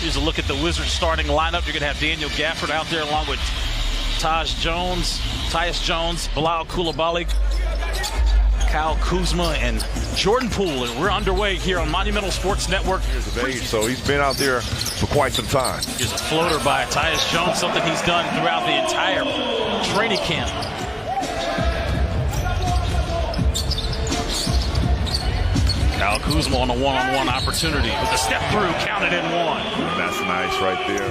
Here's a look at the Wizards starting lineup. You're going to have Daniel Gafford out there along with Tyus Jones, Bilal Coulibaly, Kyle Kuzma, and Jordan Poole. And we're underway here on Monumental Sports Network. Years of age, so he's been out there for quite some time. Here's a floater by Tyus Jones, something he's done throughout the entire training camp. Kyle Kuzma on a one-on-one opportunity with a step through, counted in one. That's nice right there.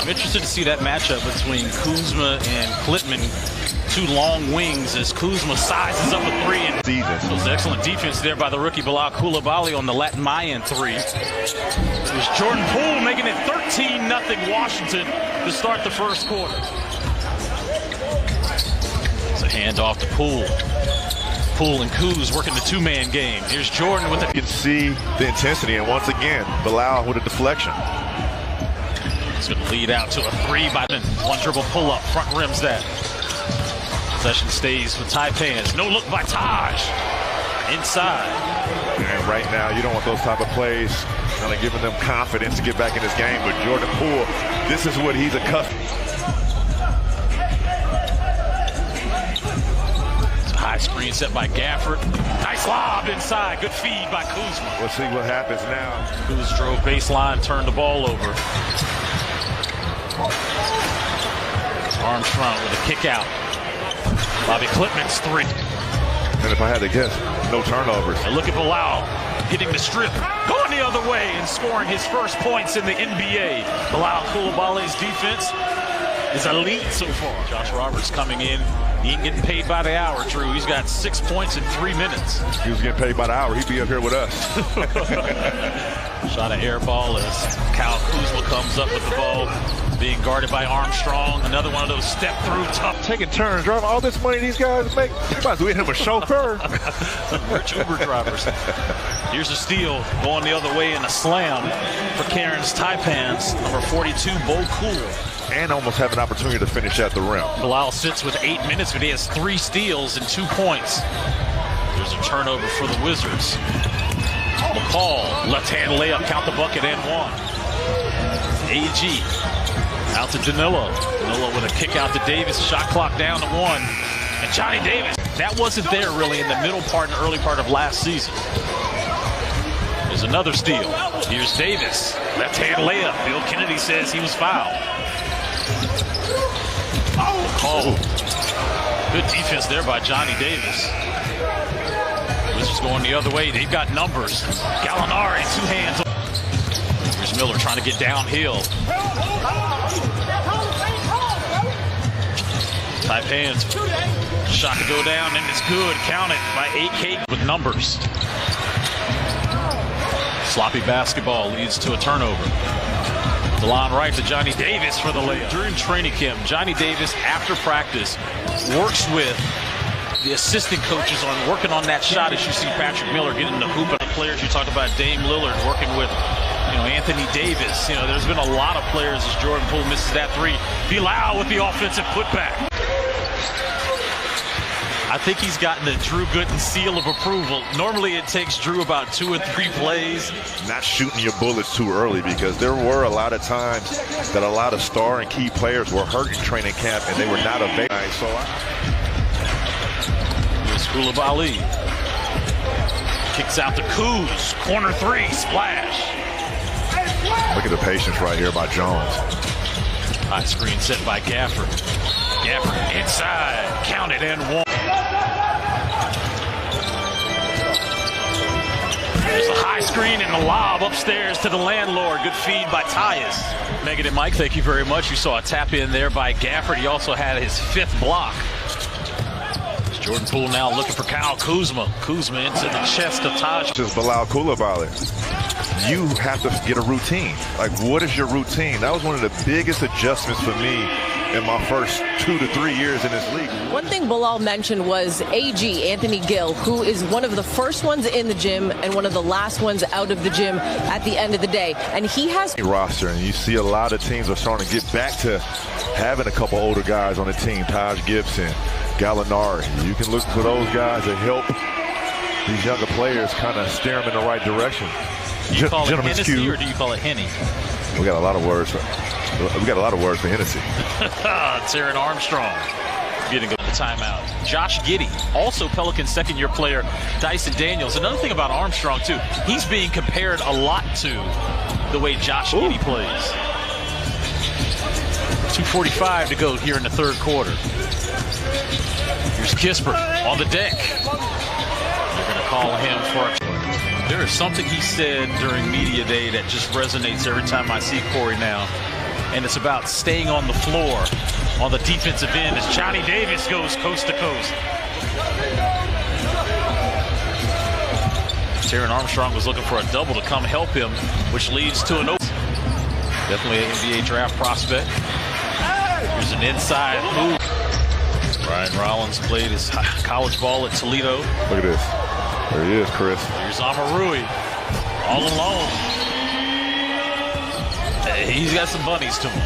I'm interested to see that matchup between Kuzma and Klitman. Two long wings as Kuzma sizes up a three. And it was excellent defense there by the rookie Bilal Coulibaly on the Latin Mayan three. It was Jordan Poole making it 13-0 Washington to start the first quarter. It's a handoff to Poole. Poole and Kuz working the two-man game. Here's Jordan with the... You can see the intensity, and once again, Bilal with a deflection. It's going to lead out to a three by one dribble pull-up. Front rims that. Possession stays with Taipans. No look by Taj. Inside. And right now, you don't want those type of plays kind of giving them confidence to get back in this game. But Jordan Poole, this is what he's accustomed. High screen set by Gafford. Nice lob inside. Good feed by Kuzma. We'll see what happens now. Kuz drove baseline, turned the ball over. Armstrong with a kick out. Bobby Klitman's three. And if I had to guess, no turnovers. And look at Bilal getting the strip, going the other way and scoring his first points in the NBA. Bilal Coulibaly's defense is elite so far. Josh Roberts coming in. He ain't getting paid by the hour, Drew. He's got 6 points in 3 minutes. If he was getting paid by the hour, he'd be up here with us. Shot an air ball as Kyle Kuzma comes up with the ball, being guarded by Armstrong. Another one of those step-through tough. Taking turns, driving all this money these guys make. They might as well get him a chauffeur. Rich Uber drivers. Here's a steal going the other way and a slam for Karen's Taipans. Number 42, Bo Cool. And almost have an opportunity to finish at the rim. Bilal sits with 8 minutes, but he has 3 steals and 2 points. There's a turnover for the Wizards. McCall, left-hand layup, count the bucket and one. AG out to Danilo. Danilo with a kick out to Davis. Shot clock down to 1. And Johnny Davis, that wasn't there really in the middle part and early part of last season. There's another steal. Here's Davis, left-hand layup. Bill Kennedy says he was fouled. Oh, good defense there by Johnny Davis. Wizards going the other way. They've got numbers. Gallinari, 2 hands. Here's Miller trying to get downhill. Taipans shot to go down, and it's good. Count it by AK with numbers. Sloppy basketball leads to a turnover. Delon Wright to Johnny Davis for the layup. During training camp, Johnny Davis, after practice, works with the assistant coaches on working on that shot as you see Patrick Miller getting the hoop. The players you talked about, Dame Lillard working with, Anthony Davis. There's been a lot of players as Jordan Poole misses that three. Bilal with the offensive putback. I think he's gotten the Drew Gooden seal of approval. Normally it takes Drew about 2 or 3 plays. Not shooting your bullets too early, because there were a lot of times that a lot of star and key players were hurt in training camp and they were not available. So here's Coulibaly. Kicks out to Kuz. Corner 3, splash. Look at the patience right here by Jones. High screen set by Gafford. Gafford inside. Counted and one. There's a high screen and the lob upstairs to the landlord. Good feed by Tyus. Megan and Mike, thank you very much. You saw a tap in there by Gafford. He also had his 5th block. It's Jordan Poole now looking for Kyle Kuzma. Kuzma into the chest of Taj. Just Bilal Coulibaly. You have to get a routine. Like, what is your routine? That was one of the biggest adjustments for me in my first 2 to 3 years in this league. One thing Bilal mentioned was AG, Anthony Gill, who is one of the first ones in the gym and one of the last ones out of the gym at the end of the day. And he has a roster, and you see a lot of teams are starting to get back to having a couple older guys on the team. Taj Gibson, Gallinari. You can look for those guys to help these younger players kind of steer them in the right direction. Do you call it Hennessy or do you call it Henny? We got a lot of words for Hennessy. Taron Armstrong getting a timeout. Josh Giddey, also Pelicans second-year player Dyson Daniels. Another thing about Armstrong, too, he's being compared a lot to the way Josh Giddey plays. 2:45 to go here in the third quarter. Here's Kispert on the deck. They're going to call him for a... There is something he said during media day that just resonates every time I see Corey now. And it's about staying on the floor on the defensive end as Johnny Davis goes coast to coast. Taron Armstrong was looking for a double to come help him, which leads to an open. Definitely an NBA draft prospect. Here's an inside move. Ryan Rollins played his college ball at Toledo. Look at this. There he is, Chris. Here's Amarui all alone. He's got some bunnies to him.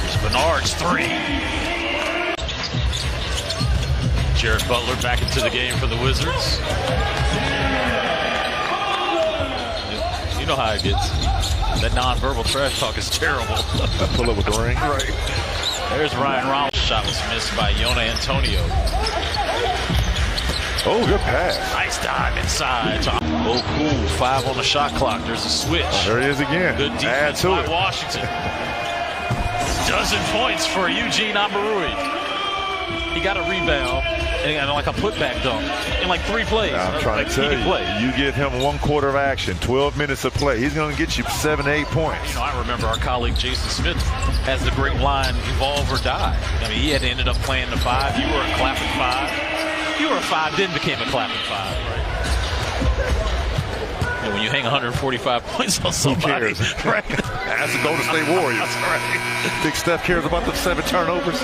Here's Bernard's three. Jared Butler back into the game for the Wizards. You know how it gets. That nonverbal trash talk is terrible. Pull up with the ring. Right. There's Ryan Rollins. Shot was missed by Yona Antonio. Oh, good pass. Nice dive inside. Oh, cool. 5 on the shot clock. There's a switch. There he is again. Good defense by Washington. Dozen points for Eugene Amarui. He got a rebound and like a putback dunk in like 3 plays. I'm trying to tell you, you give him 1 quarter of action, 12 minutes of play, he's going to get you 7 to 8 points. You know, I remember our colleague Jason Smith has the great line, evolve or die. I mean, he had ended up playing the 5. You were a clapping 5. You were a 5, then became a clapping 5, right? And when you hang 145 points on somebody, right? That's the Golden State Warriors. That's right. Think Steph cares about the 7 turnovers?